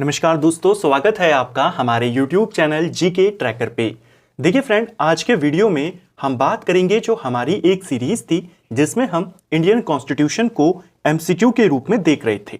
नमस्कार दोस्तों, स्वागत है आपका हमारे YouTube चैनल जीके ट्रैकर पे। देखिए फ्रेंड, आज के वीडियो में हम बात करेंगे जो हमारी एक सीरीज थी जिसमें हम इंडियन कॉन्स्टिट्यूशन को एमसीक्यू के रूप में देख रहे थे।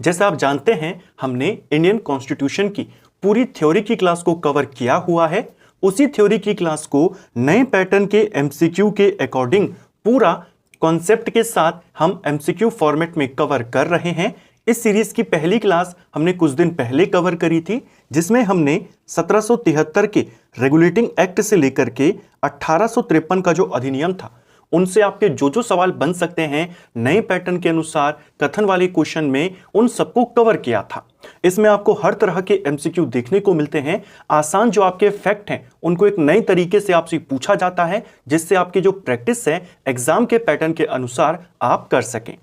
जैसा आप जानते हैं, हमने इंडियन कॉन्स्टिट्यूशन की पूरी थ्योरी की क्लास को कवर किया हुआ है। उसी थ्योरी की क्लास को नए पैटर्न के एमसीक्यू के अकॉर्डिंग पूरा कॉन्सेप्ट के साथ हम एमसीक्यू फॉर्मेट में कवर कर रहे हैं। इस सीरीज की पहली क्लास हमने कुछ दिन पहले कवर करी थी, जिसमें हमने 1773 के रेगुलेटिंग एक्ट से लेकर के 1853 का जो अधिनियम था, उनसे आपके जो जो सवाल बन सकते हैं नए पैटर्न के अनुसार कथन वाले क्वेश्चन में, उन सबको कवर किया था। इसमें आपको हर तरह के एमसीक्यू देखने को मिलते हैं। आसान जो आपके फैक्ट हैं उनको एक नए तरीके से आपसे पूछा जाता है, जिससे आपकी जो प्रैक्टिस है एग्जाम के पैटर्न के अनुसार आप कर सकें।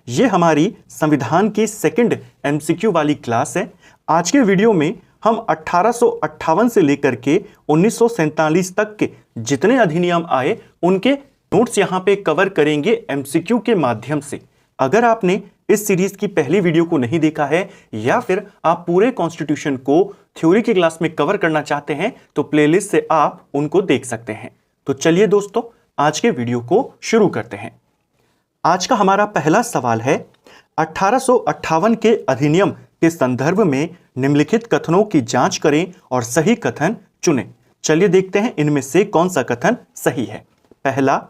ये हमारी संविधान की सेकंड एमसीक्यू वाली क्लास है। आज के वीडियो में हम 1858 से लेकर के 1947 तक के जितने अधिनियम आए उनके नोट्स यहां पे कवर करेंगे एमसीक्यू के माध्यम से। अगर आपने इस सीरीज की पहली वीडियो को नहीं देखा है या फिर आप पूरे कॉन्स्टिट्यूशन को थ्योरी की क्लास में कवर करना चाहते हैं तो प्लेलिस्ट से आप उनको देख सकते हैं। तो चलिए दोस्तों, आज के वीडियो को शुरू करते हैं। आज का हमारा पहला सवाल है, 1858 के अधिनियम के संदर्भ में निम्नलिखित कथनों की जांच करें और सही कथन चुनें। चलिए देखते हैं इनमें से कौन सा कथन सही है। पहला,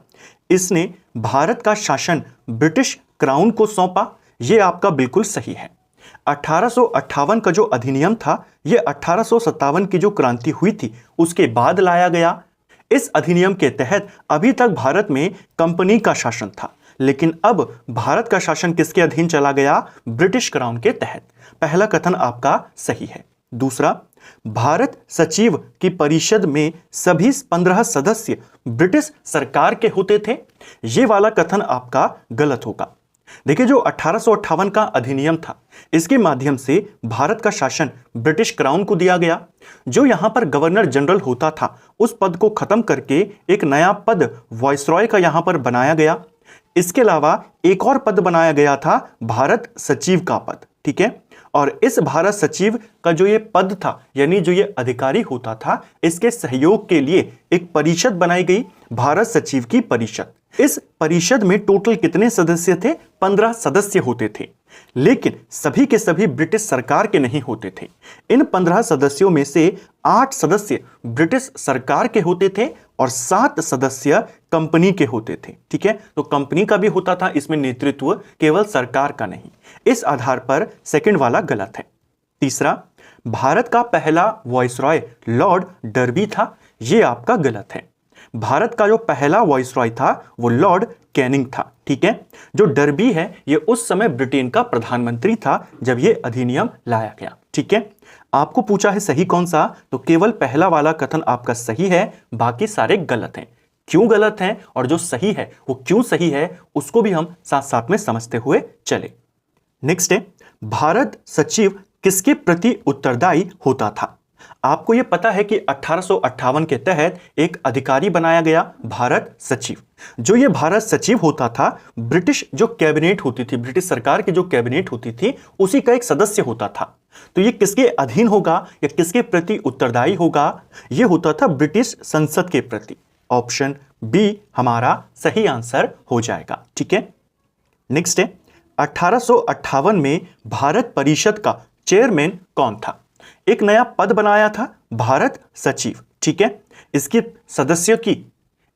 इसने भारत का शासन ब्रिटिश क्राउन को सौंपा। यह आपका बिल्कुल सही है। 1858 का जो अधिनियम था, यह 1857 की जो क्रांति हुई थी उसके बाद लाया गया। इस अधिनियम के तहत अभी तक भारत में कंपनी का शासन था, लेकिन अब भारत का शासन किसके अधीन चला गया? ब्रिटिश क्राउन के तहत। पहला कथन आपका सही है। दूसरा, भारत सचिव की परिषद में सभी 15 सदस्य ब्रिटिश सरकार के होते थे। यह वाला कथन आपका गलत होगा। देखिए, जो 1858 का अधिनियम था, इसके माध्यम से भारत का शासन ब्रिटिश क्राउन को दिया गया। जो यहां पर गवर्नर जनरल होता था, उस पद को खत्म करके एक नया पद वायसरॉय का यहां पर बनाया गया। इसके अलावा एक और पद बनाया गया था, भारत सचिव का पद। ठीक है, और इस भारत सचिव का जो ये पद था, यानी जो ये अधिकारी होता था, इसके सहयोग के लिए एक परिषद बनाई गई, भारत सचिव की परिषद। इस परिषद में टोटल कितने सदस्य थे? 15 सदस्य होते थे, लेकिन सभी के सभी ब्रिटिश सरकार के नहीं होते थे। इन 15 सदस्यों में से 8 सदस्य ब्रिटिश सरकार के होते थे और 7 सदस्य कंपनी के होते थे। ठीक है, तो कंपनी का भी होता था इसमें नेतृत्व, केवल सरकार का नहीं। इस आधार पर सेकंड वाला गलत है। तीसरा, भारत का पहला वायसरॉय लॉर्ड डर्बी था। यह आपका गलत है। भारत का जो पहला वायसरॉय था वो लॉर्ड कैनिंग था। ठीक है, जो डर्बी है ये उस समय ब्रिटेन का प्रधानमंत्री था जब ये अधिनियम लाया गया। ठीक है, आपको पूछा है सही कौन सा, तो केवल पहला वाला कथन आपका सही है, बाकी सारे गलत हैं। क्यों गलत हैं और जो सही है वो क्यों सही है, उसको भी हम साथ साथ में समझते हुए चले। नेक्स्ट है, भारत सचिव किसके प्रति उत्तरदायी होता था? आपको यह पता है कि 1858 के तहत एक अधिकारी बनाया गया, भारत सचिव। जो ये भारत सचिव होता था, ब्रिटिश जो कैबिनेट होती थी, ब्रिटिश सरकार की जो कैबिनेट होती थी, उसी का एक सदस्य होता था। तो ये किसके अधीन होगा या किसके प्रति उत्तरदायी होगा? ये होता था ब्रिटिश संसद के प्रति। ऑप्शन बी हमारा सही आंसर हो जाएगा। ठीक है, नेक्स्ट है, 1858 में भारत परिषद का चेयरमैन कौन था? एक नया पद बनाया था, भारत सचिव। ठीक है, इसके सदस्यों की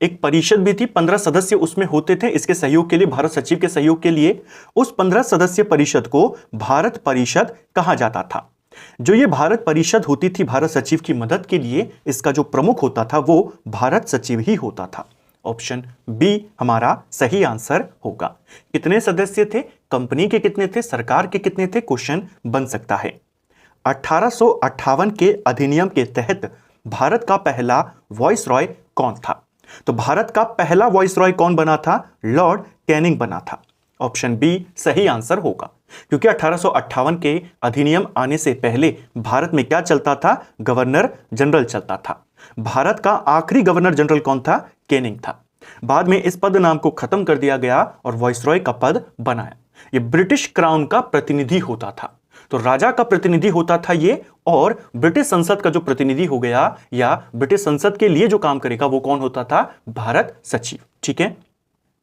एक परिषद भी थी, 15 सदस्य उसमें होते थे इसके सहयोग के लिए, भारत सचिव के सहयोग के लिए। उस 15 सदस्य परिषद को भारत परिषद कहा जाता था। जो ये भारत परिषद होती थी भारत सचिव की मदद के लिए, इसका जो प्रमुख होता था वो भारत सचिव ही होता था। ऑप्शन बी हमारा सही आंसर होगा। कितने सदस्य थे? कंपनी के कितने थे, सरकार के कितने थे, क्वेश्चन बन सकता है। 1858 के अधिनियम के तहत भारत का पहला वायसरॉय कौन था? तो भारत का पहला वायसरॉय कौन बना था? लॉर्ड कैनिंग बना था। ऑप्शन बी सही आंसर होगा, क्योंकि 1858 के अधिनियम आने से पहले भारत में क्या चलता था? गवर्नर जनरल चलता था। भारत का आखिरी गवर्नर जनरल कौन था? कैनिंग था। बाद में इस पद नाम को खत्म कर दिया गया और वायसरॉय का पद बनाया। यह ब्रिटिश क्राउन का प्रतिनिधि होता था। तो राजा का प्रतिनिधि होता था ये, और ब्रिटिश संसद का जो प्रतिनिधि हो गया या ब्रिटिश संसद के लिए जो काम करेगा वो कौन होता था? भारत सचिव। ठीक है,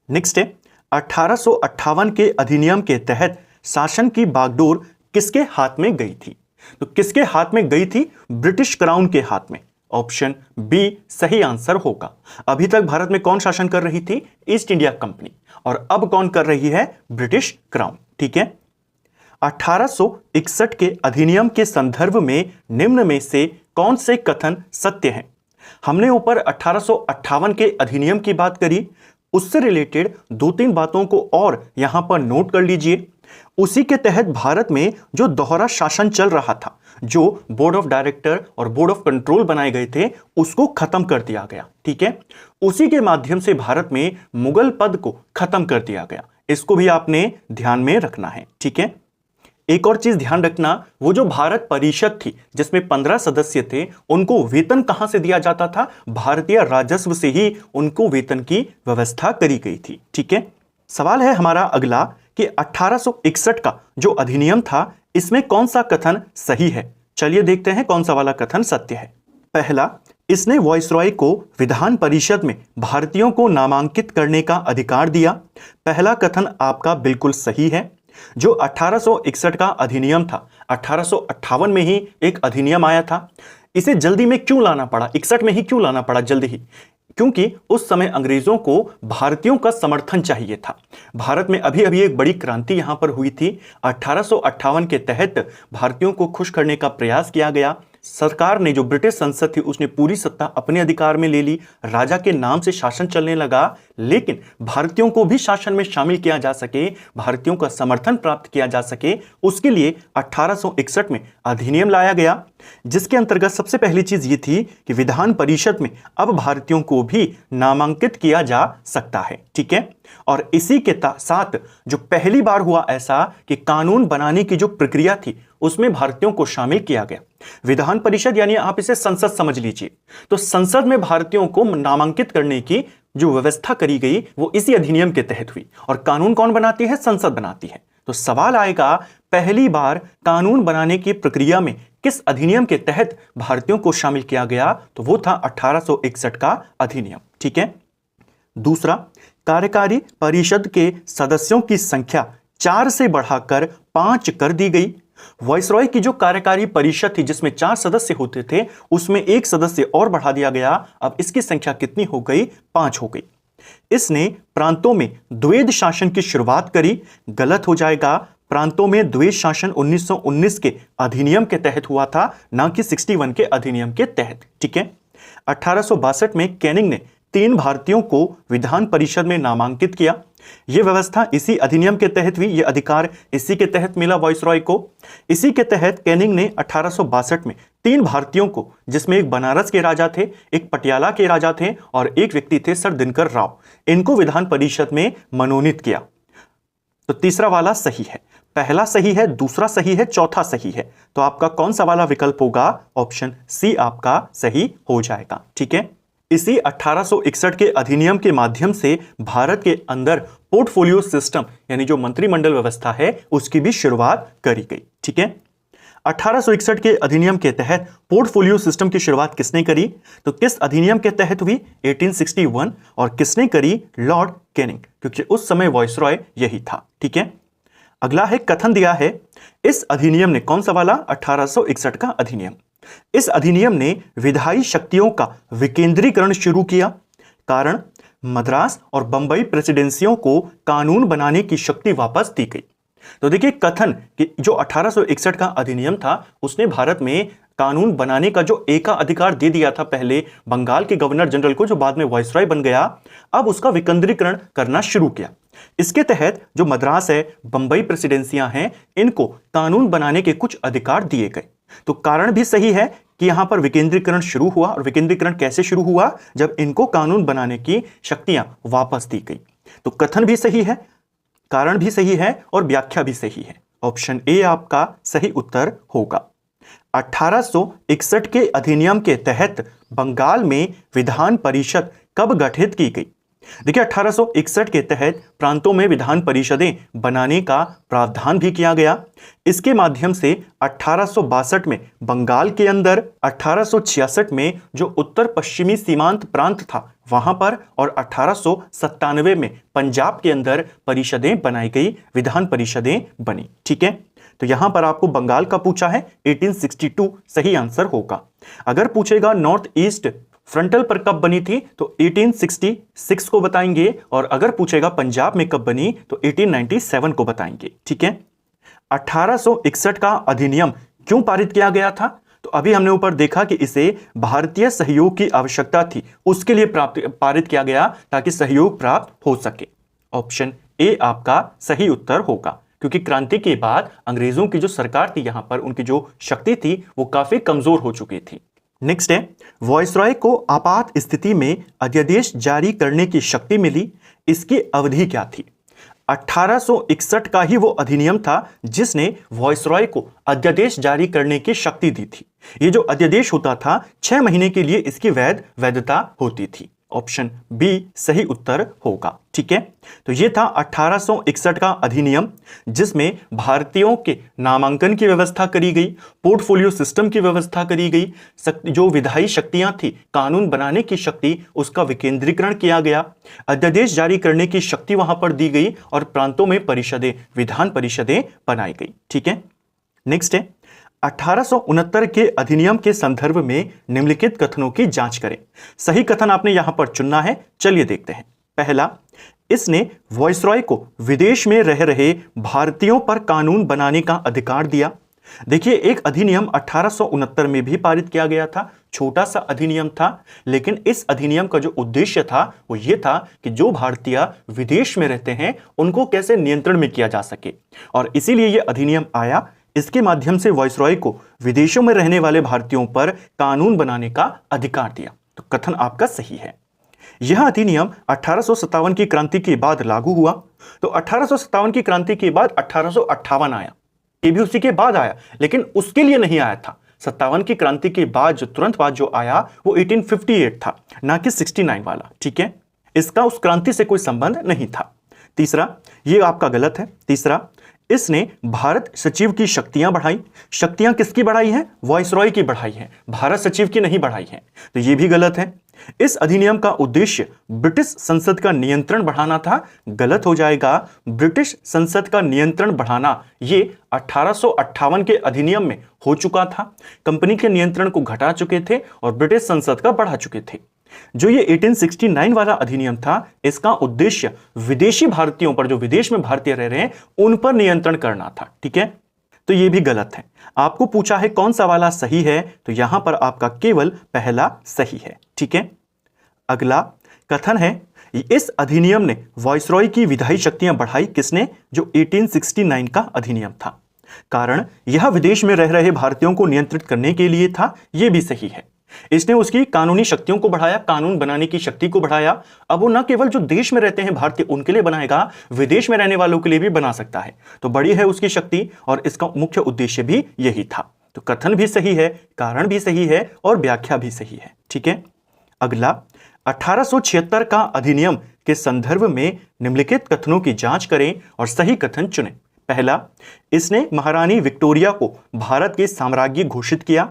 नेक्स्ट है 1858 के अधिनियम के तहत शासन की बागडोर किसके हाथ में गई थी? तो किसके हाथ में गई थी? ब्रिटिश क्राउन के हाथ में। ऑप्शन बी सही आंसर होगा। अभी तक भारत में कौन शासन कर रही थी? ईस्ट इंडिया कंपनी, और अब कौन कर रही है? British crown. ठीक है, 1861 के अधिनियम के संदर्भ में निम्न में से कौन से कथन सत्य हैं? हमने ऊपर 1858 के अधिनियम की बात करी, उससे रिलेटेड 2-3 बातों को और यहां पर नोट कर लीजिए। उसी के तहत भारत में जो दोहरा शासन चल रहा था, जो बोर्ड ऑफ डायरेक्टर और बोर्ड ऑफ कंट्रोल बनाए गए थे, उसको खत्म कर दिया गया। ठीक है, उसी के माध्यम से भारत में मुगल पद को खत्म कर दिया गया। इसको भी आपने ध्यान में रखना है। ठीक है, एक और चीज ध्यान रखना, वो जो भारत परिषद थी जिसमें 15 सदस्य थे, उनको वेतन कहां से दिया जाता था? भारतीय राजस्व से ही उनको वेतन की व्यवस्था करी गई थी। ठीक है, सवाल है हमारा अगला कि 1861 का जो अधिनियम था, इसमें कौन सा कथन सही है? चलिए देखते हैं कौन सा वाला कथन सत्य है। पहला, इसने वायसरॉय को विधान परिषद में भारतीयों को नामांकित करने का अधिकार दिया। पहला कथन आपका बिल्कुल सही है। जो 1861 का अधिनियम था, 1858 में ही एक अधिनियम आया था। इसे जल्दी में क्यों लाना पड़ा? 61 में ही क्यों लाना पड़ा जल्दी ही? क्योंकि उस समय अंग्रेजों को भारतीयों का समर्थन चाहिए था। भारत में अभी अभी एक बड़ी क्रांति यहां पर हुई थी। 1858 के तहत भारतीयों को खुश करने का प्रयास किया गया। सरकार ने, जो ब्रिटिश संसद थी, उसने पूरी सत्ता अपने अधिकार में ले ली। राजा के नाम से शासन चलने लगा, लेकिन भारतीयों को भी शासन में शामिल किया जा सके, भारतीयों का समर्थन प्राप्त किया जा सके, उसके लिए 1861 में अधिनियम लाया गया, जिसके अंतर्गत सबसे पहली चीज ये थी कि विधान परिषद में अब भारतीयों को भी नामांकित किया जा सकता है। ठीक है, और इसी के साथ जो पहली बार हुआ ऐसा कि कानून बनाने की जो प्रक्रिया थी, उसमें भारतीयों को शामिल किया गया। विधान परिषद यानी आप इसे संसद समझ लीजिए। तो संसद में भारतीयों को नामांकित करने की जो व्यवस्था करी गई, वो इसी अधिनियम के तहत हुई। और कानून कौन बनाती है? संसद बनाती है। तो सवाल आएगा, पहली बार कानून बनाने की प्रक्रिया में किस अधिनियम के तहत भारतीयों को शामिल किया गया? तो वो था 1861 का अधिनियम। ठीक है, दूसरा, कार्यकारी परिषद के सदस्यों की संख्या 4 से बढ़ाकर 5 कर दी गई। वायसरॉय की जो कार्यकारी परिषद थी, जिसमें 4 सदस्य होते थे, उसमें 1 सदस्य और बढ़ा दिया गया। अब इसकी संख्या कितनी हो गई? 5 हो गई। इसने प्रांतों में द्वैध शासन की शुरुआत करी। गलत हो जाएगा, प्रांतों में द्वैध शासन 1919 के अधिनियम के तहत हुआ था, ना कि 61 के अधिनियम के तहत। ठीक है, 1862 में कैनिंग ने 3 भारतीयों को विधान परिषद में नामांकित किया। यह व्यवस्था इसी अधिनियम के तहत हुई, यह अधिकार इसी के तहत मिला वायसरॉय को। इसी के तहत कैनिंग ने 1862 में 3 भारतीयों को, जिसमें एक बनारस के राजा थे, एक पटियाला के राजा थे और एक व्यक्ति थे सर दिनकर राव, इनको विधान परिषद में मनोनीत किया। तो तीसरा वाला सही है, पहला सही है, दूसरा सही है, चौथा सही है। तो आपका कौन सा वाला विकल्प होगा? ऑप्शन सी आपका सही हो जाएगा। ठीक है, इसी 1861 के अधिनियम के माध्यम से भारत के अंदर पोर्टफोलियो सिस्टम यानी जो मंत्रिमंडल व्यवस्था है, उसकी भी शुरुआत करी गई। ठीक है, 1861 के अधिनियम के तहत पोर्टफोलियो सिस्टम की शुरुआत किसने करी? तो किस अधिनियम के तहत हुई? 1861। और किसने करी? लॉर्ड कैनिंग, क्योंकि उस समय वायसरॉय यही था। ठीक है, अगला है कथन दिया है, इस अधिनियम ने, कौन सा वाला? 1861 का अधिनियम। इस अधिनियम ने विधायी शक्तियों का विकेंद्रीकरण शुरू किया। कारण, मद्रास और बंबई प्रेसिडेंसियों को कानून बनाने की शक्ति वापस दी गई। तो देखिए कथन कि जो 1861 का अधिनियम था, उसने भारत में कानून बनाने का जो एकाधिकार दे दिया था पहले बंगाल के गवर्नर जनरल को, जो बाद में वायसरॉय बन गया, अब उसका विकेंद्रीकरण करना शुरू किया। इसके तहत जो मद्रास है, बंबई प्रेसिडेंसियां हैं, इनको कानून बनाने के कुछ अधिकार दिए गए। तो कारण भी सही है कि यहां पर विकेंद्रीकरण शुरू हुआ। और विकेंद्रीकरण कैसे शुरू हुआ? जब इनको कानून बनाने की शक्तियां वापस दी गई। तो कथन भी सही है, कारण भी सही है और व्याख्या भी सही है। ऑप्शन ए आपका सही उत्तर होगा। 1861 के अधिनियम के तहत बंगाल में विधान परिषद कब गठित की गई? देखिए 1861 के तहत प्रांतों में विधान परिषदें बनाने का प्रावधान भी किया गया। इसके माध्यम से 1862 में बंगाल के अंदर, 1866 में जो उत्तर पश्चिमी सीमांत प्रांत था वहां पर, और 1897 में पंजाब के अंदर परिषदें बनाई गई, विधान परिषदें बनी। ठीक है, तो यहां पर आपको बंगाल का पूछा है, 1862 सही आंसर होगा। अगर पूछेगा नॉर्थ ईस्ट फ्रंटल पर कब बनी थी तो 1866 को बताएंगे, और अगर पूछेगा पंजाब में कब बनी तो 1897 को बताएंगे। ठीक है, 1861 का अधिनियम क्यों पारित किया गया था? तो अभी हमने ऊपर देखा कि इसे भारतीय सहयोग की आवश्यकता थी, उसके लिए पारित किया गया ताकि सहयोग प्राप्त हो सके। ऑप्शन ए आपका सही उत्तर होगा, क्योंकि क्रांति के बाद अंग्रेजों की जो सरकार थी यहां पर, उनकी जो शक्ति थी वो काफी कमजोर हो चुकी थी। नेक्स्ट है, वॉइसरॉय को आपात स्थिति में अध्यादेश जारी करने की शक्ति मिली, इसकी अवधि क्या थी? 1861 का ही वो अधिनियम था जिसने वॉइसरॉय को अध्यादेश जारी करने की शक्ति दी थी। ये जो अध्यादेश होता था 6 महीने के लिए इसकी वैधता होती थी। ऑप्शन बी सही उत्तर होगा। ठीक है, तो ये था 1861 का अधिनियम जिसमें भारतीयों के नामांकन की व्यवस्था करी गई, पोर्टफोलियो सिस्टम की व्यवस्था करी गई, जो विधायी शक्तियां थी, कानून बनाने की शक्ति, उसका विकेंद्रीकरण किया गया, अध्यादेश जारी करने की शक्ति वहां पर दी गई, और प्रांतों में परिषदें, विधान परिषदें बनाई गई। ठीक है, नेक्स्ट है, 1869 के अधिनियम के संदर्भ में निम्नलिखित कथनों की जांच करें। सही कथन आपने यहां पर चुनना है। चलिए देखते हैं। पहला, इसने वॉइसरॉय को विदेश में रह रहे भारतीयों पर कानून बनाने का अधिकार दिया। देखिए, एक अधिनियम 1869 में भी पारित किया गया था, छोटा सा अधिनियम था, लेकिन इस अधिनियम का जो उद्देश्य था वो ये था कि जो भारतीय विदेश में रहते हैं उनको कैसे नियंत्रण में किया जा सके, और इसीलिए यह अधिनियम आया। इसके माध्यम से वॉइसरॉय को विदेशों में रहने वाले भारतीयों पर कानून बनाने का अधिकार दिया। तो कथन आपका सही है। यह अधिनियम 1857 की क्रांति के बाद लागू हुआ। तो 1857 की क्रांति के बाद 1858 आया, ये भी उसी के बाद आया, लेकिन उसके लिए नहीं आया था। 57 की क्रांति के बाद जो तुरंत बाद जो आया वो 1858 था, ना कि 69 वाला। ठीक है, इसका उस क्रांति से कोई संबंध नहीं था। तीसरा, ये आपका गलत है। तीसरा, इसने भारत सचिव की शक्तियां बढ़ाई। शक्तियां किसकी बढ़ाई हैं? वॉइसरॉय की बढ़ाई है, भारत सचिव की नहीं बढ़ाई है, तो यह भी गलत है। इस अधिनियम का उद्देश्य ब्रिटिश संसद का नियंत्रण बढ़ाना था, गलत हो जाएगा। ब्रिटिश संसद का नियंत्रण बढ़ाना ये 1858 के अधिनियम में हो चुका था। कंपनी के नियंत्रण को घटा चुके थे और ब्रिटिश संसद का बढ़ा चुके थे। जो ये 1869 वाला अधिनियम था, इसका उद्देश्य विदेशी भारतीयों पर, जो विदेश में भारतीय रह रहे हैं, उन पर नियंत्रण करना था। ठीक है, तो ये भी गलत है। आपको पूछा है कौन सा वाला सही है, तो यहां पर आपका केवल पहला सही है। ठीक है, अगला कथन है, इस अधिनियम ने वॉइसरॉय की विधायी शक्तियां बढ़ाई। किसने? जो 1869 का अधिनियम था। कारण यह विदेश में रह रहे भारतीयों को नियंत्रित करने के लिए था, यह भी सही है। इसने उसकी कानूनी शक्तियों को बढ़ाया, कानून बनाने की शक्ति को बढ़ाया। अब वो न केवल जो देश में रहते हैं भारतीय उनके लिए बनाएगा, विदेश में रहने वालों के लिए भी बना सकता है। तो बड़ी है उसकी शक्ति, और इसका मुख्य उद्देश्य भी यही था। तो कथन भी सही है, कारण भी सही है, और व्याख्या भी सही है। ठीक है, अगला 1876 का अधिनियम के संदर्भ में निम्नलिखित कथनों की जांच करें और सही कथन चुनें। पहला, इसने महारानी विक्टोरिया को भारत के साम्राज्ञी घोषित किया।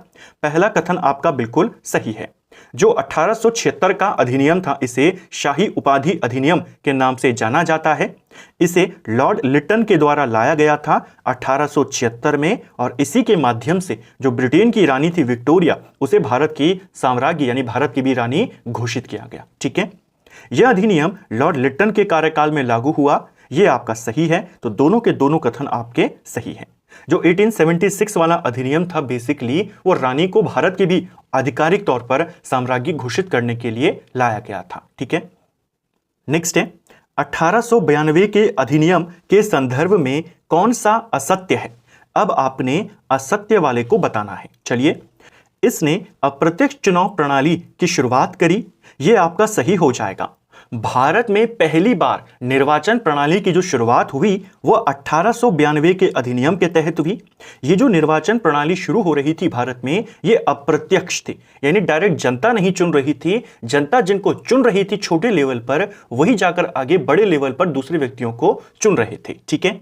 पहला कथन आपका बिल्कुल सही है। जो 1876 का अधिनियम था, इसे शाही उपाधि अधिनियम के नाम से जाना जाता है। इसे लॉर्ड लिटन के द्वारा लाया गया था 1876 में, और इसी के माध्यम से जो ब्रिटेन की रानी थी विक्टोरिया, उसे भारत की साम्राज्ञी यानी भारत की भी रानी घोषित किया गया। ठीक है, यह अधिनियम लॉर्ड लिटन के कार्यकाल में लागू हुआ। यह आपका सही है। तो दोनों के दोनों कथन आपके सही हैं। जो 1876 वाला अधिनियम था, बेसिकली वो रानी को भारत के भी आधिकारिक तौर पर साम्राज्ञी घोषित करने के लिए लाया गया था। ठीक है, नेक्स्ट है 1892 के अधिनियम के संदर्भ में कौन सा असत्य है? अब आपने असत्य वाले को बताना है। चलिए, इसने अप्रत्यक्ष चुनाव प्रणाली की शुरुआत करी, यह आपका सही हो जाएगा। भारत में पहली बार निर्वाचन प्रणाली की जो शुरुआत हुई वो 1892 के अधिनियम के तहत हुई। ये जो निर्वाचन प्रणाली शुरू हो रही थी भारत में, ये अप्रत्यक्ष थी, यानी डायरेक्ट जनता नहीं चुन रही थी। जनता जिनको चुन रही थी छोटे लेवल पर, वही जाकर आगे बड़े लेवल पर दूसरे व्यक्तियों को चुन रहे थे। ठीक है,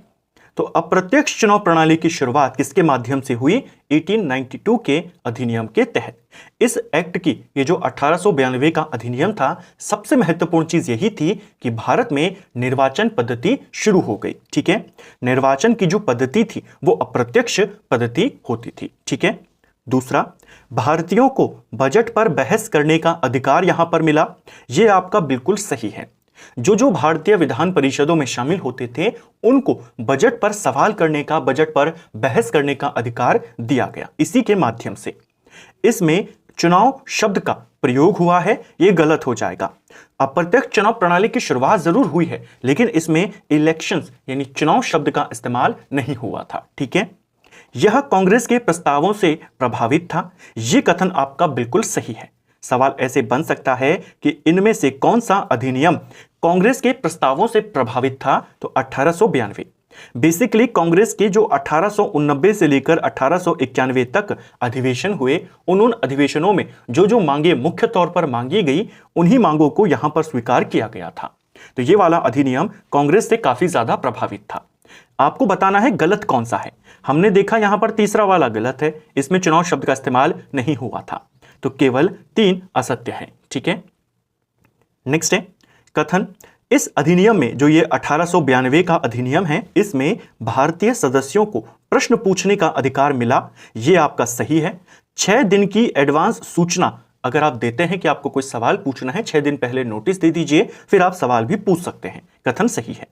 तो अप्रत्यक्ष चुनाव प्रणाली की शुरुआत किसके माध्यम से हुई? 1892 के अधिनियम के तहत। इस एक्ट की, ये जो 1892 का अधिनियम था, सबसे महत्वपूर्ण चीज यही थी कि भारत में निर्वाचन पद्धति शुरू हो गई। ठीक है, निर्वाचन की जो पद्धति थी वो अप्रत्यक्ष पद्धति होती थी। ठीक है, दूसरा, भारतीयों को बजट पर बहस करने का अधिकार यहां पर मिला। यह आपका बिल्कुल सही है। जो भारतीय विधान परिषदों में शामिल होते थे उनको बजट पर सवाल करने का, बजट पर बहस करने का अधिकार दिया गया इसी के माध्यम से। इसमें चुनाव शब्द का प्रयोग हुआ है, यह गलत हो जाएगा। अप्रत्यक्ष चुनाव प्रणाली की शुरुआत जरूर हुई है, लेकिन इसमें इलेक्शंस यानी चुनाव शब्द का इस्तेमाल नहीं हुआ था। ठीक है, यह कांग्रेस के प्रस्तावों से प्रभावित था। यह कथन आपका बिल्कुल सही है। सवाल ऐसे बन सकता है कि इनमें से कौन सा अधिनियम कांग्रेस के प्रस्तावों से प्रभावित था? तो 1892। बेसिकली कांग्रेस के जो 1889 से लेकर 1891 तक अधिवेशन हुए, उन अधिवेशनों में जो मांगे मुख्य तौर पर मांगी गई, उन्हीं मांगों को यहां पर स्वीकार किया गया था। तो ये वाला अधिनियम कांग्रेस से काफी ज्यादा प्रभावित था। आपको बताना है गलत कौन सा है। हमने देखा यहां पर तीसरा वाला गलत है, इसमें चुनाव शब्द का इस्तेमाल नहीं हुआ था, तो केवल 3 असत्य है। ठीक है, नेक्स्ट है कथन, इस अधिनियम में जो ये 1892 का अधिनियम है, इसमें भारतीय सदस्यों को प्रश्न पूछने का अधिकार मिला। ये आपका सही है। 6 दिन की एडवांस सूचना अगर आप देते हैं कि आपको कोई सवाल पूछना है, 6 दिन पहले नोटिस दे दीजिए, फिर आप सवाल भी पूछ सकते हैं। कथन सही है।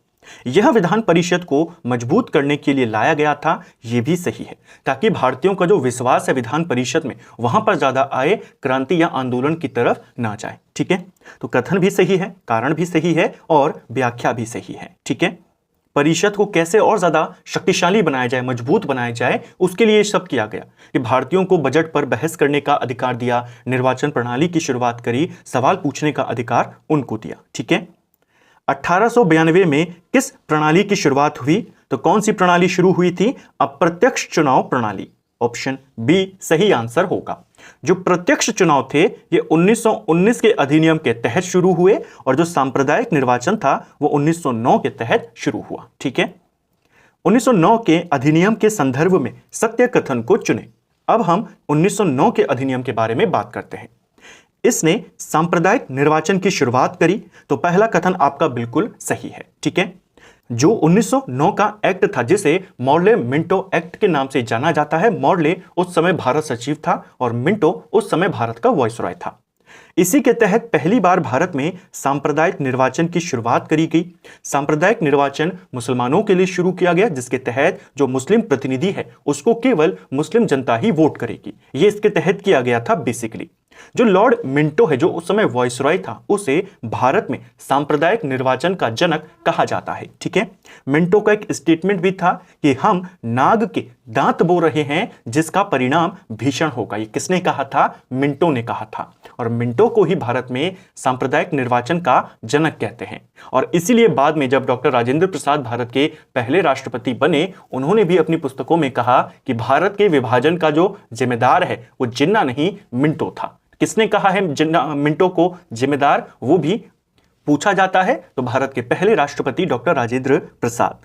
यह विधान परिषद को मजबूत करने के लिए लाया गया था, यह भी सही है, ताकि भारतीयों का जो विश्वास है विधान परिषद में वहां पर ज्यादा आए, क्रांति या आंदोलन की तरफ ना जाए। ठीक है, तो कथन भी सही है, कारण भी सही है और व्याख्या भी सही है। ठीक है, परिषद को कैसे और ज्यादा शक्तिशाली बनाया जाए, मजबूत बनाया जाए, उसके लिए सब किया गया कि भारतीयों को बजट पर बहस करने का अधिकार दिया, निर्वाचन प्रणाली की शुरुआत करी, सवाल पूछने का अधिकार उनको दिया। ठीक है, 1892 में किस प्रणाली की शुरुआत हुई? तो कौन सी प्रणाली शुरू हुई थी? अप्रत्यक्ष चुनाव प्रणाली। ऑप्शन बी सही आंसर होगा। जो प्रत्यक्ष चुनाव थे ये 1919 के अधिनियम के तहत शुरू हुए और जो सांप्रदायिक निर्वाचन था वो 1909 के तहत शुरू हुआ। ठीक है, 1909 के अधिनियम के संदर्भ में सत्य कथन को चुने। अब हम 1909 के अधिनियम के बारे में बात करते हैं। इसने सांप्रदायिक निर्वाचन की शुरुआत करी, तो पहला कथन आपका बिल्कुल सही है। ठीक है, जो 1909 का एक्ट था जिसे मॉर्ले मिंटो एक्ट के नाम से जाना जाता है। मॉर्ले उस समय भारत सचिव था और मिंटो उस समय भारत का वायसरॉय था। इसी के तहत पहली बार भारत में सांप्रदायिक निर्वाचन की शुरुआत करी गई। सांप्रदायिक निर्वाचन मुसलमानों के लिए शुरू किया गया, जिसके तहत जो मुस्लिम प्रतिनिधि है उसको केवल मुस्लिम जनता ही वोट करेगी। यह इसके तहत किया गया था। बेसिकली जो लॉर्ड मिंटो है, जो उस समय वायसरॉय था, उसे भारत में सांप्रदायिक निर्वाचन का जनक कहा जाता है। ठीक है, मिंटो का एक स्टेटमेंट भी था कि हम नाग के दांत बो रहे हैं जिसका परिणाम भीषण होगा। ये किसने कहा था? मिंटो ने कहा था। और मिंटो को ही भारत में सांप्रदायिक निर्वाचन का जनक कहते हैं। और इसीलिए बाद में जब डॉक्टर राजेंद्र प्रसाद भारत के पहले राष्ट्रपति बने, उन्होंने भी अपनी पुस्तकों में कहा कि भारत के विभाजन का जो जिम्मेदार है वो जिन्ना नहीं मिंटो था। किसने कहा है मिंटो को जिम्मेदार? वो भी पूछा जाता है, तो भारत के पहले राष्ट्रपति डॉक्टर राजेंद्र प्रसाद।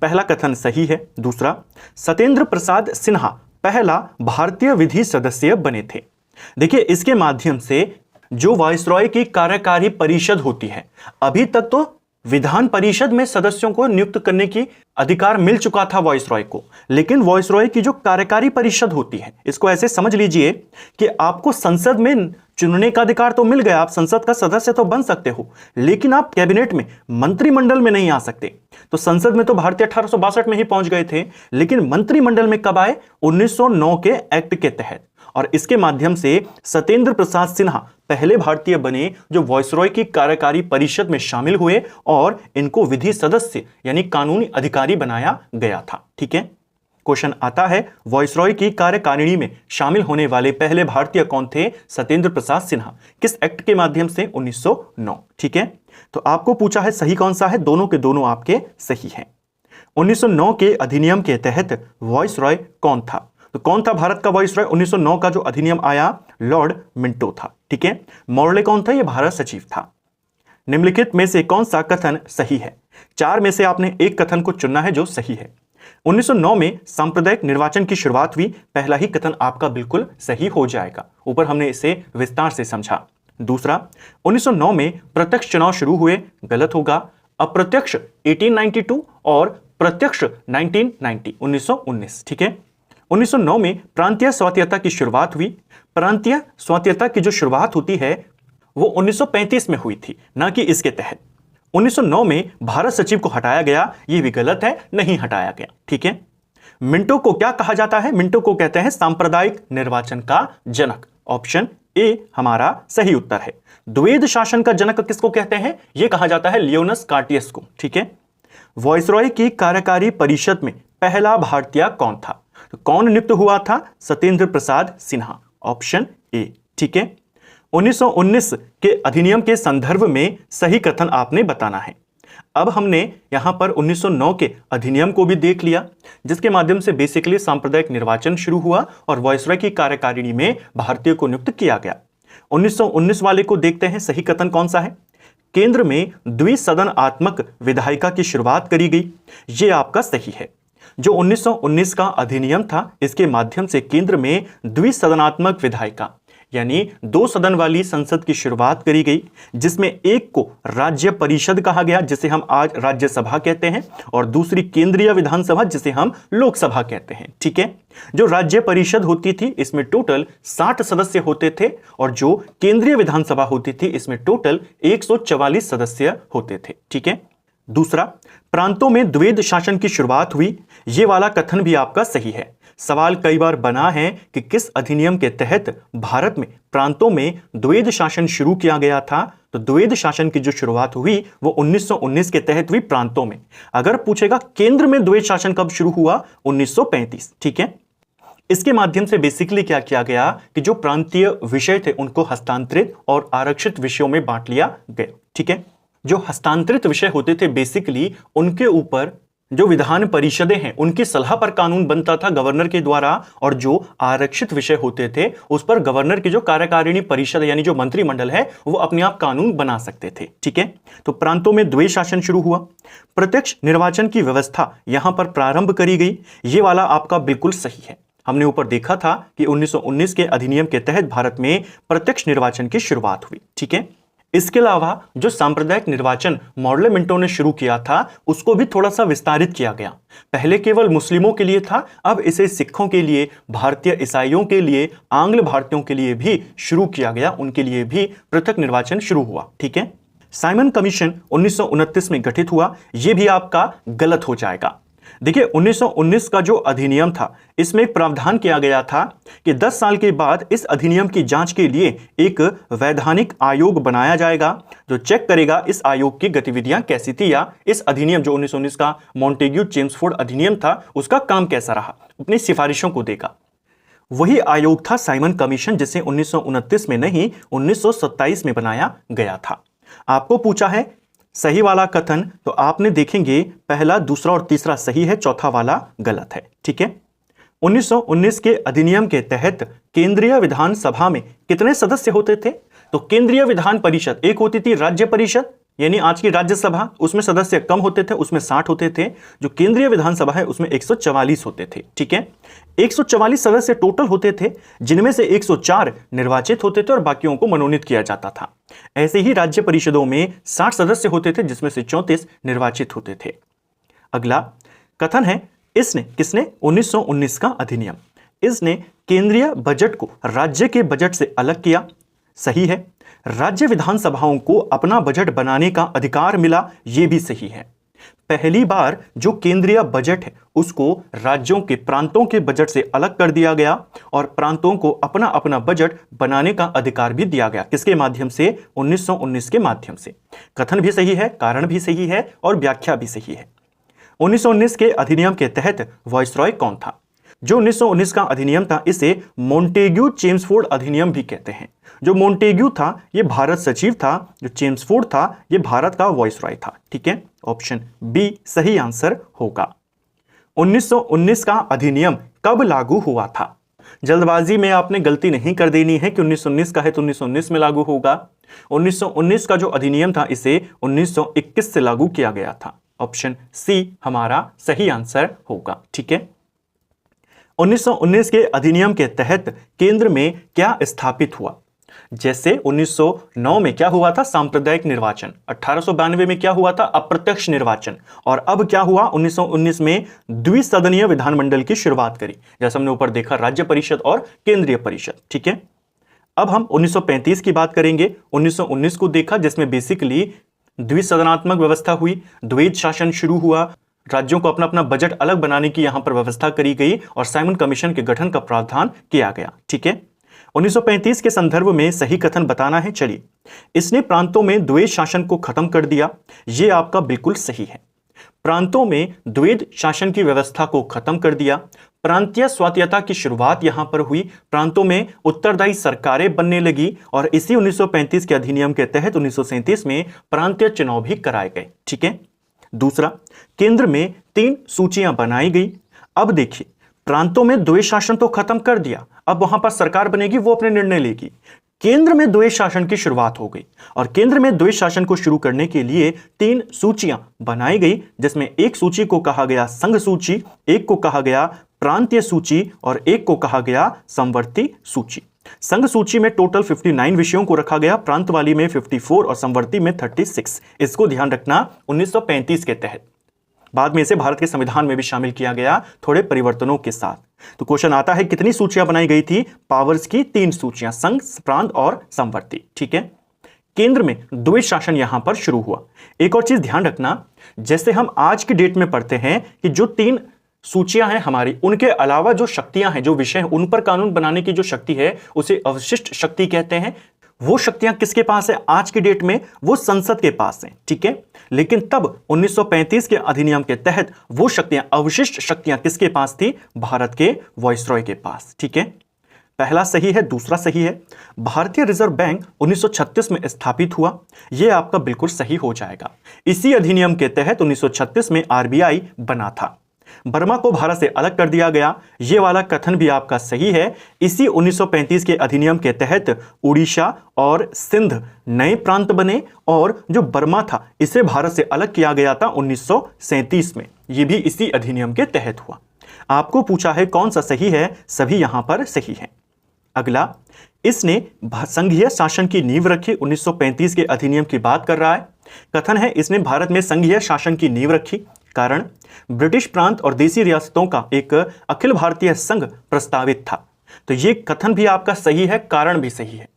पहला कथन सही है। दूसरा, सत्येंद्र प्रसाद सिन्हा पहला भारतीय विधि सदस्य बने थे। देखिए, इसके माध्यम से जो वायसरॉय की कार्यकारी परिषद होती है, अभी तक तो विधान परिषद में सदस्यों को नियुक्त करने की अधिकार मिल चुका था वायसरॉय को, लेकिन वायसरॉय की जो कार्यकारी परिषद होती है, इसको ऐसे समझ लीजिए कि आपको संसद में चुनने का अधिकार तो मिल गया, आप संसद का सदस्य तो बन सकते हो, लेकिन आप कैबिनेट में, मंत्रिमंडल में नहीं आ सकते। तो संसद में तो भारतीय 1862 में ही पहुंच गए थे, लेकिन मंत्रिमंडल में कब आए? 1909 के एक्ट के तहत। और इसके माध्यम से सत्येंद्र प्रसाद सिन्हा पहले भारतीय बने जो वायसरॉय की कार्यकारी परिषद में शामिल हुए और इनको विधि सदस्य यानी कानूनी अधिकारी बनाया गया था। ठीक है, क्वेश्चन आता है, वॉइसरॉय की कार्यकारिणी में शामिल होने वाले पहले भारतीय कौन थे? सत्येंद्र प्रसाद सिन्हा। किस एक्ट के माध्यम से? 1909। ठीक है, तो आपको पूछा है सही कौन सा है, दोनों के दोनों आपके सही हैं। 1909 के अधिनियम के तहत वॉइसरॉय कौन था? तो कौन था भारत का वॉइसरॉय? 1909 का जो अधिनियम आया, लॉर्ड मिंटो था। ठीक है, मॉर्ले कौन था? यह भारत सचिव था। निम्नलिखित में से कौन सा कथन सही है? चार में से आपने एक कथन को चुनना है जो सही है। 1909 में सांप्रदायिक निर्वाचन की शुरुआत हुई, पहला ही कथन आपका बिल्कुल सही हो जाएगा, ऊपर हमने इसे विस्तार से समझा। दूसरा, 1909 में प्रत्यक्ष चुनाव शुरू हुए, गलत होगा। अप्रत्यक्ष 1892 और प्रत्यक्ष 1919। ठीक है, 1909 में प्रांतीय स्वायत्तता की शुरुआत हुई। प्रांतीय स्वायत्तता की जो शुरुआत होती है वो 1935 में हुई थी, ना कि इसके तहत। 1909 में भारत सचिव को हटाया गया, यह भी गलत है, नहीं हटाया गया। ठीक है, मिंटो को क्या कहा जाता है? मिंटो को कहते हैं सांप्रदायिक निर्वाचन का जनक। ऑप्शन ए हमारा सही उत्तर है। द्वैध शासन का जनक किसको कहते हैं? यह कहा जाता है लियोनस कार्टियस को। ठीक है, वॉइसरॉय की कार्यकारी परिषद में पहला भारतीय कौन था? तो कौन नियुक्त हुआ था? सत्येंद्र प्रसाद सिन्हा। Option A. ठीक है, 1919 के अधिनियम के संदर्भ में सही कथन आपने बताना है। अब हमने यहां पर 1909 के अधिनियम को भी देख लिया, जिसके माध्यम से बेसिकली सांप्रदायिक निर्वाचन शुरू हुआ और वॉइसरॉय की कार्यकारिणी में भारतीय को नियुक्त किया गया। 1919 वाले को देखते हैं, सही कथन कौन सा है? केंद्र में द्विसदनात्मक विधायिका की शुरुआत करी गई, यह आपका सही है। जो 1919 का अधिनियम था, इसके माध्यम से केंद्र में द्विसदनात्मक विधायिका यानी दो सदन वाली संसद की शुरुआत करी गई, जिसमें एक को राज्य परिषद कहा गया, जिसे हम आज राज्यसभा कहते हैं, और दूसरी केंद्रीय विधानसभा, जिसे हम लोकसभा कहते हैं। ठीक है, जो राज्य परिषद होती थी इसमें टोटल 60 सदस्य होते थे, और जो केंद्रीय विधानसभा होती थी इसमें टोटल 144 सदस्य होते थे। ठीक है, दूसरा, प्रांतों में द्वैध शासन की शुरुआत हुई, यह वाला कथन भी आपका सही है। सवाल कई बार बना है कि किस अधिनियम के तहत भारत में प्रांतों में द्वैध शासन शुरू किया गया था? तो द्वैध शासन की जो शुरुआत हुई वो 1919 के तहत हुई प्रांतों में। अगर पूछेगा केंद्र में द्वैध शासन कब शुरू हुआ? 1935। ठीक है, इसके माध्यम से बेसिकली क्या किया गया कि जो प्रांतीय विषय थे उनको हस्तांतरित और आरक्षित विषयों में बांट लिया गया। ठीक है, जो हस्तांतरित विषय होते थे बेसिकली उनके ऊपर जो विधान परिषदें हैं उनकी सलाह पर कानून बनता था गवर्नर के द्वारा, और जो आरक्षित विषय होते थे उस पर गवर्नर की जो कार्यकारिणी परिषद यानी जो मंत्रिमंडल है वो अपने आप कानून बना सकते थे। ठीक है, तो प्रांतों में द्वैध शासन शुरू हुआ। प्रत्यक्ष निर्वाचन की व्यवस्था यहां पर प्रारंभ करी गई, ये वाला आपका बिल्कुल सही है। हमने ऊपर देखा था कि 1919 के अधिनियम के तहत भारत में प्रत्यक्ष निर्वाचन की शुरुआत हुई। ठीक है, इसके अलावा जो सांप्रदायिक निर्वाचन मॉर्ले मिंटो ने शुरू किया था उसको भी थोड़ा सा विस्तारित किया गया। पहले केवल मुस्लिमों के लिए था, अब इसे सिखों के लिए, भारतीय ईसाइयों के लिए, आंग्ल भारतीयों के लिए भी शुरू किया गया, उनके लिए भी पृथक निर्वाचन शुरू हुआ। ठीक है, साइमन कमीशन 1929 में गठित हुआ, यह भी आपका गलत हो जाएगा। देखिए 1919 का जो अधिनियम था इसमें एक प्रावधान किया गया था कि 10 साल के बाद इस अधिनियम की जांच के लिए एक वैधानिक आयोग बनाया जाएगा जो चेक करेगा इस आयोग की गतिविधियां कैसी थी, या इस अधिनियम जो 1919 का मॉन्टेग्यू चेम्सफोर्ड अधिनियम था उसका काम कैसा रहा, अपनी सिफारिशों को देगा। वही आयोग था साइमन कमीशन, जिसे 1929 में नहीं 1927 में बनाया गया था। आपको पूछा है सही वाला कथन, तो आपने देखेंगे पहला, दूसरा और तीसरा सही है, चौथा वाला गलत है। ठीक है, 1919 के अधिनियम के तहत केंद्रीय विधानसभा में कितने सदस्य होते थे? तो केंद्रीय विधान परिषद एक होती थी राज्य परिषद यानी आज की राज्यसभा, उसमें सदस्य कम होते थे, उसमें 60 होते थे। जो केंद्रीय विधानसभा है उसमें 144 होते थे। ठीक है, 144 सदस्य टोटल होते थे, जिनमें से 104 निर्वाचित होते थे और बाकियों को मनोनीत किया जाता था। ऐसे ही राज्य परिषदों में 60 सदस्य होते थे, जिसमें से 34 निर्वाचित होते थे। अगला कथन है, इसने किसने? 1919 का अधिनियम, इसने केंद्रीय बजट को राज्य के बजट से अलग किया। सही है, राज्य विधानसभाओं को अपना बजट बनाने का अधिकार मिला, यह भी सही है। पहली बार जो केंद्रीय बजट है उसको राज्यों के प्रांतों के बजट से अलग कर दिया गया और प्रांतों को अपना अपना बजट बनाने का अधिकार भी दिया गया। किसके माध्यम से? 1919 के माध्यम से। कथन भी सही है, कारण भी सही है और व्याख्या भी सही है। 1919 के अधिनियम के तहत वायसरॉय कौन था? जो 1919 का अधिनियम था इसे मोंटेग्यू चेम्सफोर्ड अधिनियम भी कहते हैं। जो मोंटेग्यू था ये भारत सचिव था, जो चेम्सफोर्ड था ये भारत का वायसरॉय था। ठीक है, ऑप्शन बी सही आंसर होगा। 1919 का अधिनियम कब लागू हुआ था? जल्दबाजी में आपने गलती नहीं कर देनी है कि 1919 का है तो 1919 में लागू होगा। 1919 का जो अधिनियम था इसे 1921 से लागू किया गया था। ऑप्शन सी हमारा सही आंसर होगा। ठीक है, 1919 के अधिनियम के तहत केंद्र में क्या स्थापित हुआ? जैसे 1909 में क्या हुआ था? सांप्रदायिक निर्वाचन। 1892 में क्या हुआ था? अप्रत्यक्ष निर्वाचन। और अब क्या हुआ? 1919 में द्विसदनीय विधानमंडल की शुरुआत करी, जैसा हमने ऊपर देखा, राज्य परिषद और केंद्रीय परिषद। ठीक है, अब हम 1935 की बात करेंगे। 1919 को देखा जिसमें बेसिकली द्विसदनात्मक व्यवस्था हुई, द्वैध शासन शुरू हुआ, राज्यों को अपना अपना बजट अलग बनाने की यहां पर व्यवस्था करी गई और साइमन कमीशन के गठन का प्रावधान किया गया। ठीक है, 1935 के संदर्भ में सही कथन बताना है। चलिए, इसने प्रांतों में द्वैध शासन को खत्म कर दिया, यह आपका बिल्कुल सही है। प्रांतों में द्वैध शासन की व्यवस्था को खत्म कर दिया, प्रांतीय स्वायत्तता की शुरुआत यहां पर हुई, प्रांतों में उत्तरदायी सरकारें बनने लगी और इसी 1935 के अधिनियम के तहत 1937 में प्रांतीय चुनाव भी कराए गए। ठीक है, दूसरा, केंद्र में 3 सूचियां बनाई गई। अब देखिए, प्रांतों में द्वैध शासन तो खत्म कर दिया, अब वहां पर सरकार बनेगी, वो अपने निर्णय लेगी। केंद्र में द्वैध शासन की शुरुआत हो गई और केंद्र में द्वैध शासन को शुरू करने के लिए 3 सूचियां बनाई गई, जिसमें एक सूची को कहा गया संघ सूची, एक को कहा गया प्रांतीय सूची और एक को कहा गया समवर्ती सूची। संघ सूची में टोटल 59 विषयों को रखा गया, प्रांत वाली में 54 और समवर्ती में 36। इसको ध्यान रखना 1935 के तहत। बाद में इसे भारत के संविधान में भी शामिल किया गया थोड़े परिवर्तनों के साथ। तो क्वेश्चन आता है कितनी सूचियां बनाई गई थी? पावर्स की 3 सूचियां, संघ, प्रांत और समवर्ती। ठीक है, केंद्र में द्वैध शासन यहां पर शुरू हुआ। एक और चीज ध्यान रखना, जैसे हम आज की डेट में पढ़ते हैं कि जो 3 सूचियां हैं हमारी, उनके अलावा जो शक्तियां हैं, जो विषय हैं, उन पर कानून बनाने की जो शक्ति है उसे अवशिष्ट शक्ति कहते हैं। वो शक्तियां किसके पास है आज की डेट में? वो संसद के पास हैं। ठीक है, लेकिन तब 1935 के अधिनियम के तहत वो शक्तियां, अवशिष्ट शक्तियां किसके पास थी? भारत के वायसरॉय के पास। ठीक है, पहला सही है, दूसरा सही है। भारतीय रिजर्व बैंक 1936 में स्थापित हुआ, यह आपका बिल्कुल सही हो जाएगा। इसी अधिनियम के तहत 1936 में आरबीआई बना था। बर्मा को भारत से अलग कर दिया गया, यह वाला कथन भी आपका सही है। इसी 1935 के अधिनियम के तहत उड़ीसा और सिंध नए प्रांत बने और जो बर्मा था इसे भारत से अलग किया गया था 1937 में। यह भी इसी अधिनियम के तहत हुआ। आपको पूछा है कौन सा सही है, सभी यहां पर सही है। अगला, इसने संघीय शासन की नींव रखी। 1935 के अधिनियम की बात कर रहा है। कथन है इसने भारत में संघीय शासन की नींव रखी, कारण ब्रिटिश प्रांत और देसी रियासतों का एक अखिल भारतीय संघ प्रस्तावित था। तो यह कथन भी आपका सही है, कारण भी सही है।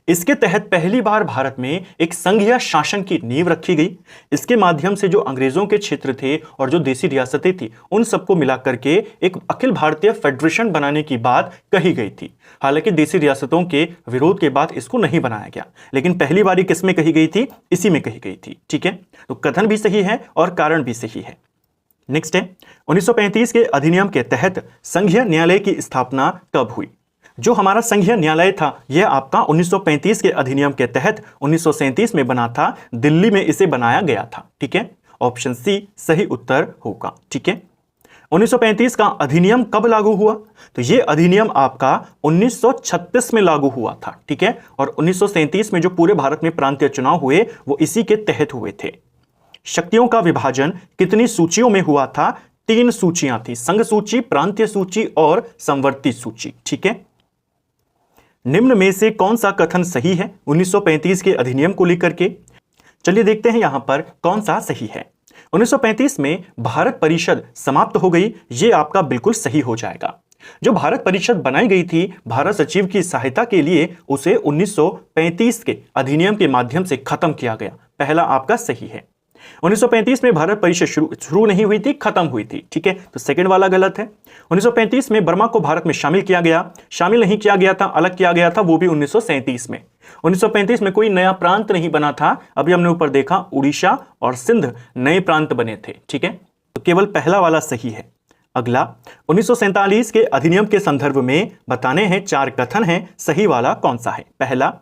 इसके तहत पहली बार भारत में एक संघीय शासन की नींव रखी गई। इसके माध्यम से जो अंग्रेजों के क्षेत्र थे और जो देसी रियासतें थी उन सबको मिलाकर के एक अखिल भारतीय फेडरेशन बनाने की बात कही गई थी। हालांकि देसी रियासतों के विरोध के बाद इसको नहीं बनाया गया, लेकिन पहली बार किस में कही गई थी? इसी में कही गई थी। ठीक है, तो कथन भी सही है और कारण भी सही है। नेक्स्ट है, 1935 के अधिनियम के तहत संघीय न्यायालय की स्थापना कब हुई? जो हमारा संघीय न्यायालय था यह आपका 1935 के अधिनियम के तहत 1937 में बना था, दिल्ली में इसे बनाया गया था। ठीक है, ऑप्शन सी सही उत्तर होगा। ठीक है, 1935 का अधिनियम कब लागू हुआ? तो यह अधिनियम आपका 1936 में लागू हुआ था। ठीक है, और 1937 में जो पूरे भारत में प्रांतीय चुनाव हुए वो इसी के तहत हुए थे। शक्तियों का विभाजन कितनी सूचियों में हुआ था? 3 सूचियां थी, संघ सूची, प्रांतीय सूची और समवर्ती सूची। ठीक है, निम्न में से कौन सा कथन सही है 1935 के अधिनियम को लेकर के? चलिए देखते हैं यहां पर कौन सा सही है। 1935 में भारत परिषद समाप्त हो गई, यह आपका बिल्कुल सही हो जाएगा। जो भारत परिषद बनाई गई थी भारत सचिव की सहायता के लिए, उसे 1935 के अधिनियम के माध्यम से खत्म किया गया। पहला आपका सही है। 1935 में भारत परिषद शुरू नहीं हुई थी, खत्म हुई थी। ठीक है, तो सेकंड वाला गलत है। 1935 में बर्मा को भारत में शामिल किया गया, शामिल नहीं किया गया था, अलग किया गया था, वो भी 1937 में। 1935 में कोई नया प्रांत नहीं बना था। अभी हमने ऊपर देखा उड़ीसा और सिंध नए प्रांत बने थे। ठीक है, तो केवल पहला वाला सही है। अगला 1947 के अधिनियम के संदर्भ में बताने हैं 4 कथन हैं, सही वाला कौन सा है। पहला,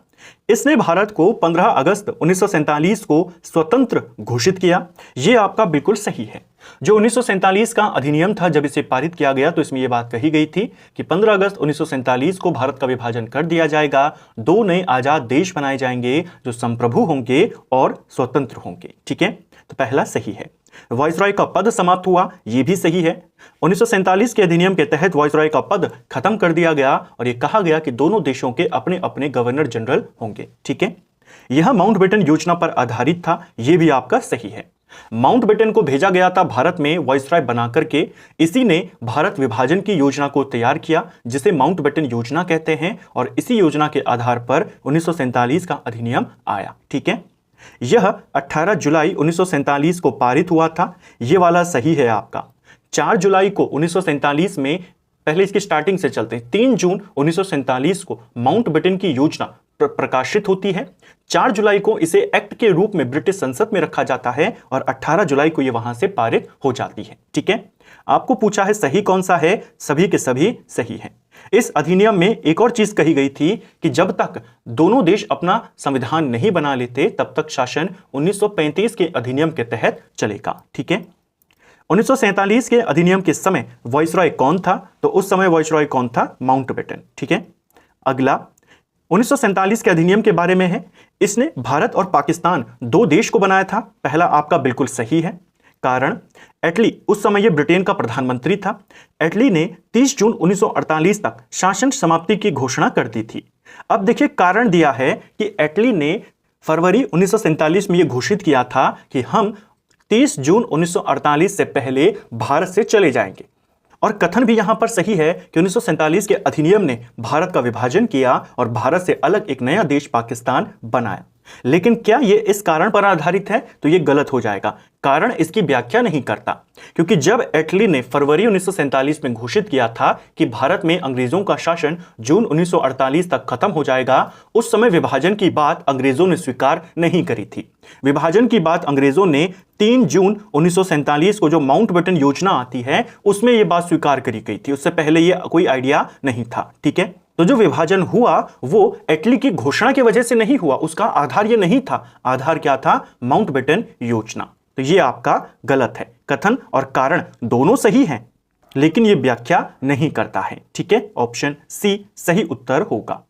इसने भारत को 15 अगस्त 1947 को स्वतंत्र घोषित किया। यह आपका बिल्कुल सही है। जो 1947 का अधिनियम था, जब इसे पारित किया गया तो इसमें यह बात कही गई थी कि 15 अगस्त 1947 को भारत का विभाजन कर दिया जाएगा, 2 नए आजाद देश बनाए जाएंगे जो संप्रभु होंगे और स्वतंत्र होंगे। ठीक है, तो पहला सही है। वाइसरॉय का पद समाप्त हुआ, यह भी सही है। 1947 के अधिनियम के तहत वाइसरॉय का पद खत्म कर दिया गया और यह कहा गया कि दोनों देशों के अपने अपने गवर्नर जनरल होंगे। ठीक है, यह माउंटबेटन योजना पर आधारित था, यह भी आपका सही है। माउंटबेटन को भेजा गया था भारत में वाइसरॉय बना करके, इसी ने भारत विभाजन की योजना को तैयार किया जिसे माउंटबेटन योजना कहते हैं, और इसी योजना के आधार पर 1947 का अधिनियम आया। ठीक है, यह 18 जुलाई 1947 को पारित हुआ था, यह वाला सही है आपका। 4 जुलाई को 1947 में, पहले इसकी स्टार्टिंग से चलते हैं, 3 जून 1947 को माउंटबेटन की योजना प्रकाशित होती है। 4 जुलाई को इसे एक्ट के रूप में ब्रिटिश संसद में रखा जाता है और 18 जुलाई को यह वहां से पारित हो जाती है। ठीक है, आपको पूछा है सही कौन सा है, सभी के सभी सही है। इस अधिनियम में एक और चीज कही गई थी कि जब तक दोनों देश अपना संविधान नहीं बना लेते तब तक शासन 1935 के अधिनियम के तहत चलेगा। ठीक है, 1947 के अधिनियम के समय वाइसरॉय कौन था, तो उस समय वाइसरॉय कौन था, माउंटबेटन। ठीक है, अगला 1947 के अधिनियम के बारे में है। इसने भारत और पाकिस्तान 2 देश को बनाया था, पहला आपका बिल्कुल सही है। कारण, एटली उस समय यह ब्रिटेन का प्रधानमंत्री था। एटली ने 30 जून 1948 तक शासन समाप्ति की घोषणा कर दी थी। अब देखिए, कारण दिया है कि एटली ने फरवरी 1947 में यह घोषित किया था कि हम 30 जून 1948 से पहले भारत से चले जाएंगे, और कथन भी यहां पर सही है कि 1947 के अधिनियम ने भारत का विभाजन किया और भारत से अलग एक नया देश पाकिस्तान बनाया। लेकिन क्या यह इस कारण पर आधारित है, तो यह गलत हो जाएगा। कारण इसकी व्याख्या नहीं करता, क्योंकि जब एटली ने फरवरी 1947 में घोषित किया था कि भारत में अंग्रेजों का शासन जून 1948 तक खत्म हो जाएगा, उस समय विभाजन की बात अंग्रेजों ने स्वीकार नहीं करी थी। विभाजन की बात अंग्रेजों ने 3 जून 1947 को जो माउंटबेटन योजना आती है उसमें यह बात स्वीकार करी गई थी, उससे पहले यह कोई आइडिया नहीं था। ठीक है, तो जो विभाजन हुआ वो एटली की घोषणा की वजह से नहीं हुआ, उसका आधार ये नहीं था। आधार क्या था, माउंटबेटन योजना। तो ये आपका गलत है। कथन और कारण दोनों सही हैं, लेकिन ये व्याख्या नहीं करता है। ठीक है, ऑप्शन सी सही उत्तर होगा।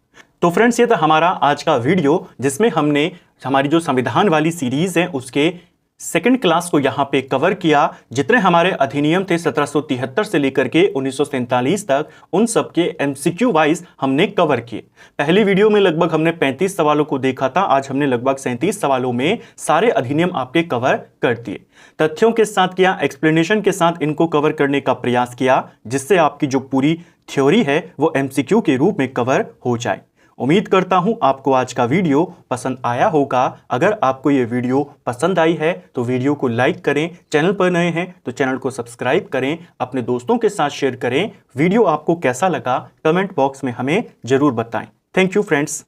तो फ्रेंड्स, ये था हमारा आज का वीडियो जिसमें हमने हमारी जो संविधान वाली सीरीज है उसके सेकंड क्लास को यहां पे कवर किया। जितने हमारे अधिनियम थे 1773 से लेकर के 1947 तक, उन सब के एमसीक्यू वाइज हमने कवर किए। पहली वीडियो में लगभग हमने 35 सवालों को देखा था, आज हमने लगभग 37 सवालों में सारे अधिनियम आपके कवर कर दिए। तथ्यों के साथ किया, एक्सप्लेनेशन के साथ इनको कवर करने का प्रयास किया, जिससे आपकी जो पूरी थ्योरी है वो एमसीक्यू के रूप में कवर हो जाए। उम्मीद करता हूं आपको आज का वीडियो पसंद आया होगा। अगर आपको ये वीडियो पसंद आई है तो वीडियो को लाइक करें, चैनल पर नए हैं तो चैनल को सब्सक्राइब करें, अपने दोस्तों के साथ शेयर करें। वीडियो आपको कैसा लगा कमेंट बॉक्स में हमें जरूर बताएं। Thank you friends.